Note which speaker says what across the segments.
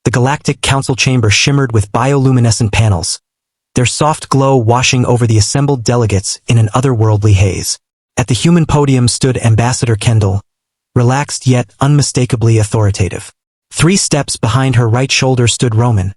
Speaker 1: The Galactic Council chamber shimmered with bioluminescent panels, their soft glow washing over the assembled delegates in an otherworldly haze. At the human podium stood Ambassador Kendall, relaxed yet unmistakably authoritative. 3 steps behind her right shoulder stood Roman,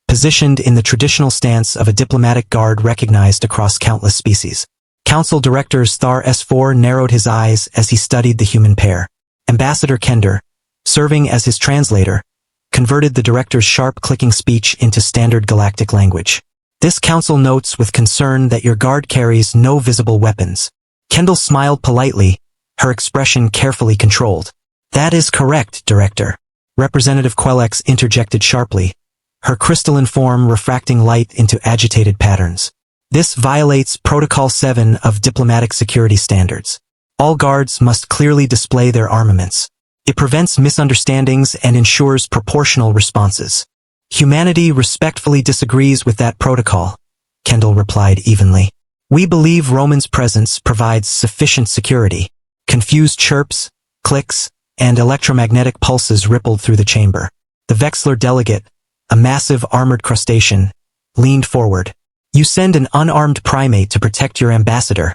Speaker 1: positioned in the traditional stance of a diplomatic guard recognized across countless species. Council Director Star S4 narrowed his eyes as he studied the human pair. Ambassador Kender, serving as his translator, converted the director's sharp clicking speech into standard galactic language. This council notes with concern that your guard carries no visible weapons. Kendall smiled politely, her expression carefully controlled. That is correct, Director. Representative Quellex interjected sharply, her crystalline form refracting light into agitated patterns. This violates Protocol 7 of Diplomatic Security Standards. All guards must clearly display their armaments. It prevents misunderstandings and ensures proportional responses. Humanity respectfully disagrees with that protocol, Kendall replied evenly. We believe Roman's presence provides sufficient security. Confused chirps, clicks, and electromagnetic pulses rippled through the chamber. The Vexler delegate, a massive armored crustacean, leaned forward. You send an unarmed primate to protect your ambassador,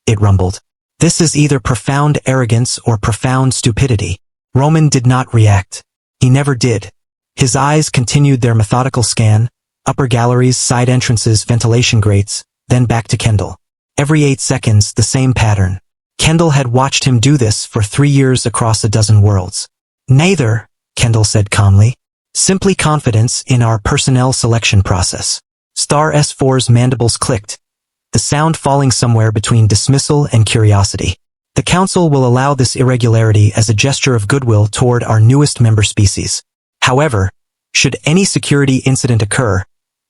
Speaker 1: it rumbled. This is either profound arrogance or profound stupidity. Roman did not react. He never did. His eyes continued their methodical scan, upper galleries, side entrances, ventilation grates, then back to Kendall. Every 8 seconds, the same pattern. Kendall had watched him do this for 3 years across a dozen worlds. Neither, Kendall said calmly. Simply confidence in our personnel selection process. Star S4's mandibles clicked, the sound falling somewhere between dismissal and curiosity. The Council will allow this irregularity as a gesture of goodwill toward our newest member species. However, should any security incident occur,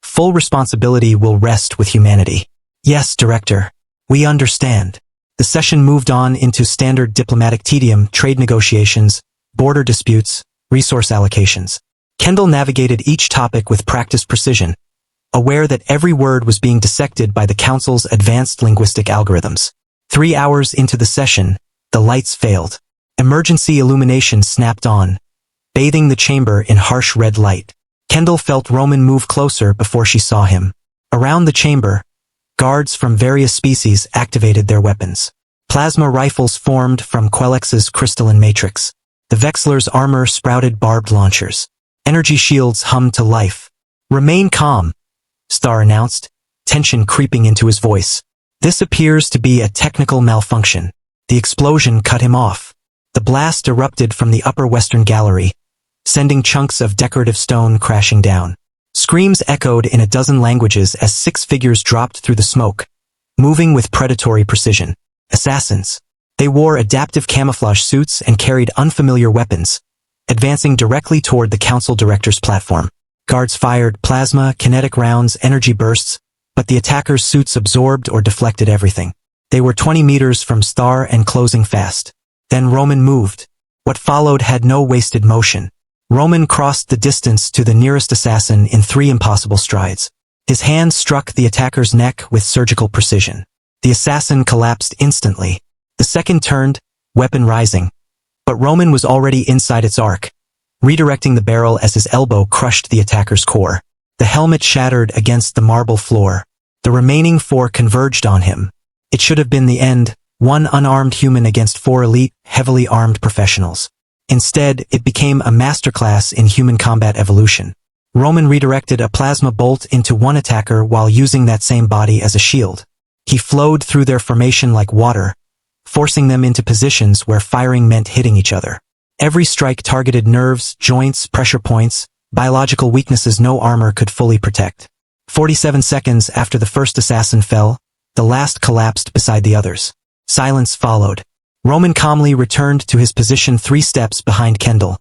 Speaker 1: full responsibility will rest with humanity. Yes, Director. We understand. The session moved on into standard diplomatic tedium, trade negotiations, border disputes, resource allocations. Kendall navigated each topic with practiced precision, aware that every word was being dissected by the Council's advanced linguistic algorithms. 3 hours into the session, the lights failed. Emergency illumination snapped on, bathing the chamber in harsh red light. Kendall felt Roman move closer before she saw him. Around the chamber, guards from various species activated their weapons. Plasma rifles formed from Quellex's crystalline matrix. The Vexler's armor sprouted barbed launchers. Energy shields hummed to life. Remain calm, Star announced, tension creeping into his voice. This appears to be a technical malfunction. The explosion cut him off. The blast erupted from the upper western gallery, sending chunks of decorative stone crashing down. Screams echoed in a dozen languages as 6 figures dropped through the smoke, moving with predatory precision. Assassins. They wore adaptive camouflage suits and carried unfamiliar weapons, advancing directly toward the Council Director's platform. Guards fired plasma, kinetic rounds, energy bursts, but the attackers' suits absorbed or deflected everything. They were 20 meters from Star and closing fast. Then Roman moved. What followed had no wasted motion. Roman crossed the distance to the nearest assassin in 3 impossible strides. His hand struck the attacker's neck with surgical precision. The assassin collapsed instantly. The second turned, weapon rising. But Roman was already inside its arc, redirecting the barrel as his elbow crushed the attacker's core. The helmet shattered against the marble floor. The remaining 4 converged on him. It should have been the end, 1 unarmed human against 4 elite, heavily armed professionals. Instead, it became a masterclass in human combat evolution. Roman redirected a plasma bolt into one attacker while using that same body as a shield. He flowed through their formation like water, forcing them into positions where firing meant hitting each other. Every strike targeted nerves, joints, pressure points, biological weaknesses no armor could fully protect. 47 seconds after the first assassin fell, the last collapsed beside the others. Silence followed. Roman calmly returned to his position 3 steps behind Kendall,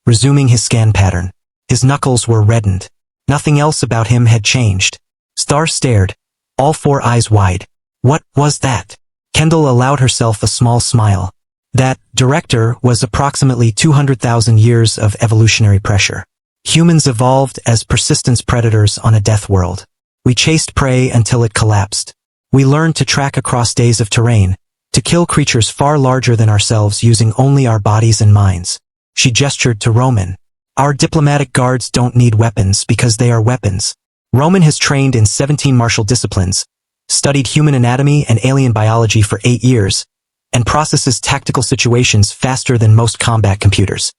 Speaker 1: resuming his scan pattern. His knuckles were reddened. Nothing else about him had changed. Star stared, all 4 eyes wide. What was that? Kendall allowed herself a small smile. That, Director, was approximately 200,000 years of evolutionary pressure. Humans evolved as persistence predators on a death world. We chased prey until it collapsed. We learned to track across days of terrain, to kill creatures far larger than ourselves using only our bodies and minds. She gestured to Roman. Our diplomatic guards don't need weapons because they are weapons. Roman has trained in 17 martial disciplines, studied human anatomy and alien biology for 8 years, and processes tactical situations faster than most combat computers.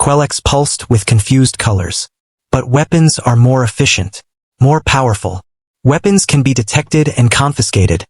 Speaker 1: Quellex pulsed with confused colors. But weapons are more efficient, more powerful. Weapons can be detected and confiscated,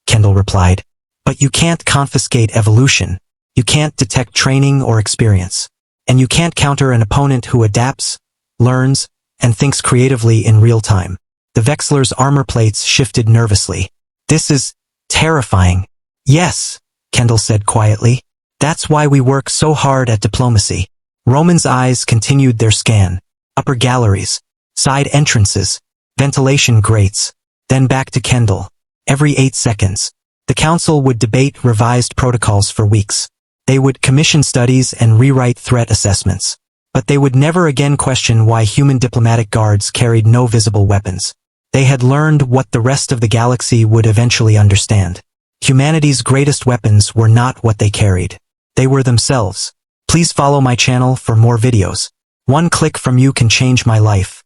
Speaker 1: Kendall replied. But you can't confiscate evolution. You can't detect training or experience. And you can't counter an opponent who adapts, learns, and thinks creatively in real time. The Vexler's armor plates shifted nervously. This is terrifying. Yes, Kendall said quietly. That's why we work so hard at diplomacy. Roman's eyes continued their scan. Upper galleries, side entrances, ventilation grates, then back to Kendall. Every 8 seconds, the council would debate revised protocols for weeks. They would commission studies and rewrite threat assessments. But they would never again question why human diplomatic guards carried no visible weapons. They had learned what the rest of the galaxy would eventually understand. Humanity's greatest weapons were not what they carried. They were themselves. Please follow my channel for more videos. One click from you can change my life.